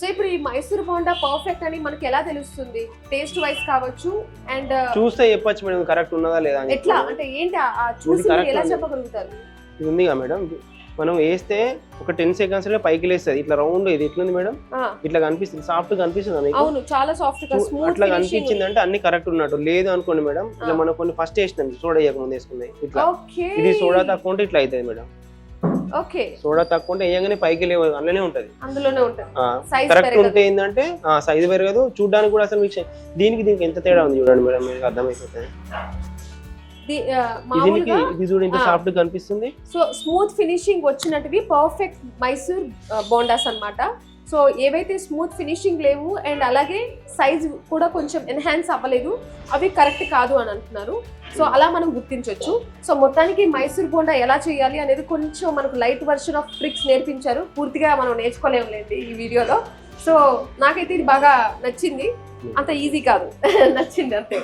So ఇప్పుడు ఈ Mysore bonda perfect అని మనకి ఎలా తెలుస్తుంది? టేస్ట్ వైస్ కావచ్చు అండ్ చూస్తే చెప్పొచ్చు మేడం కరెక్ట్ ఉన్నదా లేదా అని. ఎట్లా అంటే ఏంటి ఆ చూసి మీరు ఎలా చెప్పగలుగుతారు? ఇది ఉందిగా మేడం, మనం వేస్తే ఒక 10 seconds లో పైకి లేస్తుంది ఇట్లా రౌండ్. ఇది ఎట్లుంది మేడం? ఇట్లా కనిపిస్తుంది, సాఫ్ట్ కనిపిస్తుంది మీకు. అవును, చాలా సాఫ్ట్ గా స్మూత్ అట్లా కనిపించింది అంటే అన్ని కరెక్ట్ ఉన్నట్టు. లేదు అనుకోండి మేడం, ఇట్లా మనం కొన్ని ఫస్ట్ వేసినాం సోడా వేయక ముందు వేసుకున్నాయి ఇట్లా. ఇది సోడా తక్కువ ఉంటే ఇట్లా అవుతుంది మేడం. ఓకే, సోడా తక్కువ ఉంటే వేయగానే పైకి లేవు, అందులోనే ఉంటది. అందులోనే ఉంటది. కరెక్ట్ ఉంటే ఏంటంటే సైజ్ పెరగదు, చూడడానికి కూడా అసలు మీకు దీనికి ఎంత తేడా ఉంది చూడండి మేడం, మీకు అర్థమైపోతుంది. ఇది చూడండి ఎంత సాఫ్ట్ గా కనిపిస్తుంది. సో స్మూత్ ఫినిషింగ్ వచ్చినట్టువి పర్ఫెక్ట్ మైసూర్ బోండాస్ అన్నమాట. సో ఏవైతే స్మూత్ ఫినిషింగ్ లేవు అండ్ అలాగే సైజ్ కూడా కొంచెం ఎన్హాన్స్ అవ్వలేదు, అవి కరెక్ట్ కాదు అని అంటున్నారు. సో అలా మనం గుర్తించవచ్చు. సో మొత్తానికి మైసూర్ బోండా ఎలా చేయాలి అనేది కొంచెం మనకు లైట్ వర్షన్ ఆఫ్ ట్రిక్స్ నేర్పించారు. పూర్తిగా మనం నేర్చుకోలేములేండి ఈ వీడియోలో. సో నాకైతే ఇది బాగా నచ్చింది, అంత ఈజీ కాదు, నచ్చింది అంతే.